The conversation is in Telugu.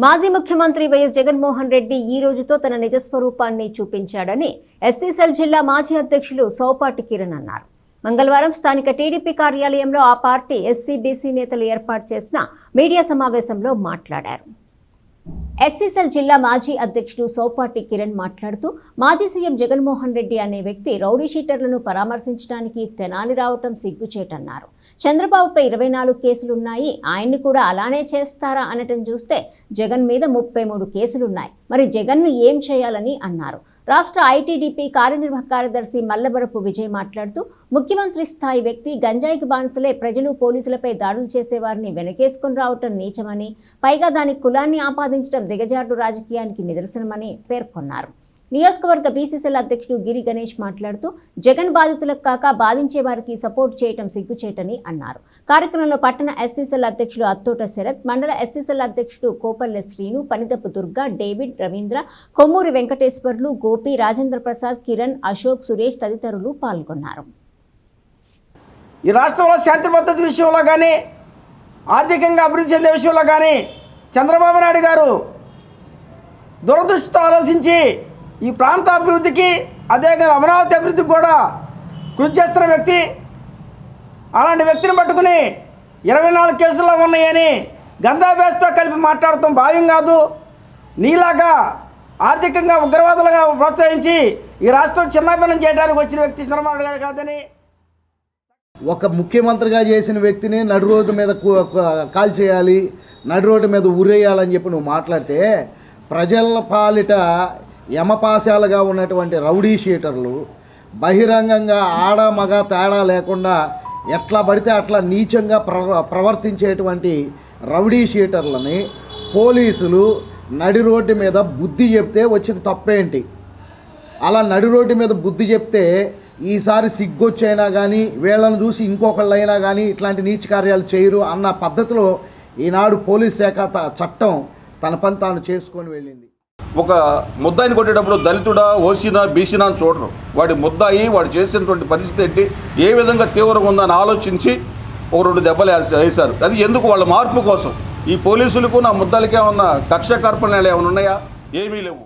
మాజీ ముఖ్యమంత్రి వైఎస్ జగన్మోహన్ రెడ్డి ఈ రోజుతో తన నిజ స్వరూపాన్ని చూపించాడని ఎస్సీ సెల్ జిల్లా మాజీ అధ్యక్షులు సౌపాటి కిరణ్ అన్నారు. మంగళవారం స్థానిక టీడీపీ కార్యాలయంలో ఆ పార్టీ ఎస్సీ బీసీ నేతలు ఏర్పాటు చేసిన మీడియా సమావేశంలో మాట్లాడారు. ఎస్సీ సెల్ జిల్లా మాజీ అధ్యక్షుడు సౌపాటి కిరణ్ మాట్లాడుతూ మాజీ సీఎం జగన్మోహన్ రెడ్డి అనే వ్యక్తి రౌడీ షీటర్లను పరామర్శించడానికి తెనాలి రావటం సిగ్గుచేటన్నారు. చంద్రబాబుపై 24 కేసులున్నాయి, ఆయన్ని కూడా అలానే చేస్తారా అనటం చూస్తే జగన్ మీద 33 కేసులున్నాయి. మరి జగన్ను ఏం చేయాలని అన్నారు. రాష్ట్ర ఐటీడీపీ కార్యనిర్వాహక కార్యదర్శి మల్లబరపు విజయ్ మాట్లాడుతూ ముఖ్యమంత్రి స్థాయి వ్యక్తి గంజాయికి బానిసలే ప్రజలు పోలీసులపై దాడులు చేసేవారిని వెనకేసుకుని రావటం నీచమని, పైగా దాని కులాన్ని ఆపాదించడం దిగజారుడు రాజకీయానికి నిదర్శనమని పేర్కొన్నారు. నియోజకవర్గ బీసీసీఎల్ అధ్యక్షుడు గిరి గణేష్ మాట్లాడుతూ జగన్ బాధితులకు కాక బాధించే వారికి సపోర్ట్ చేయటం సిగ్గుచేటని అన్నారు. కార్యక్రమంలో పట్టణ ఎస్సీసీఎల్ అధ్యక్షుడు అత్తోట శరత్, మండల ఎస్సీసీఎల్ అధ్యక్షుడు కోపల్లె శ్రీను, పనిదప్పు దుర్గా, డేవిడ్, రవీంద్ర, కొమ్మూరి వెంకటేశ్వర్లు, గోపి, రాజేంద్ర ప్రసాద్, కిరణ్, అశోక్, సురేష్ తదితరులు పాల్గొన్నారు. ఈ రాష్ట్రంలో శాంతి భద్రత విషయంలో కానీ ఆర్థికంగా అభివృద్ధి చెందే విషయంలో కానీ చంద్రబాబు నాయుడు గారు దురదృష్టితో ఆలోచించి ఈ ప్రాంత అభివృద్ధికి అదేవిధంగా అమరావతి అభివృద్ధికి కూడా కృషి చేస్తున్న వ్యక్తి. అలాంటి వ్యక్తిని పట్టుకుని 24 కేసుల్లో ఉన్నాయని గంధాభ్యాసతో కలిపి మాట్లాడటం భావ్యం కాదు. నీలాగా ఆర్థికంగా ఉగ్రవాదులుగా ప్రోత్సహించి ఈ రాష్ట్రం చిన్నాభిన్నం చేయడానికి వచ్చిన వ్యక్తి చంద్రబాబు నాయుడు కాదని, ఒక ముఖ్యమంత్రిగా చేసిన వ్యక్తిని నడు రోడ్డు మీద కాల్ చేయాలి, నడు రోడ్డు మీద ఉరేయాలని చెప్పి నువ్వు మాట్లాడితే ప్రజల పాలిట యమపాశాలుగా ఉన్నటువంటి రౌడీ షీటర్లు బహిరంగంగా ఆడ మగ తేడా లేకుండా ఎట్లా పడితే అట్లా నీచంగా ప్రవర్తించేటువంటి రౌడీ షీటర్లని పోలీసులు నడి రోడ్డు మీద బుద్ధి చెప్తే వచ్చిన తప్పేంటి? అలా నడి రోడ్డు మీద బుద్ధి చెప్తే ఈసారి సిగ్గొచ్చైనా కానీ వీళ్ళని చూసి ఇంకొకళ్ళైనా కానీ ఇట్లాంటి నీచ కార్యాలు చేయరు అన్న పద్ధతిలో ఈనాడు పోలీస్ శాఖ చట్టం తన పని తాను చేసుకొని వెళ్ళింది. ఒక ముద్దాయిని కొట్టేటప్పుడు దళితుడా, ఓసీనా, బీసీనా అని చూడరు. వాడి ముద్దాయి వాడు చేసినటువంటి పరిస్థితి ఏంటి, ఏ విధంగా తీవ్రంగా ఉందని ఆలోచించి ఒక 2 దెబ్బలు వేశారు. అది ఎందుకు? వాళ్ళ మార్పు కోసం. ఈ పోలీసులకు నా ముద్దాలకే ఉన్న కక్ష కార్పణ్యాలు ఏమైనా ఉన్నాయా? ఏమీ లేవు.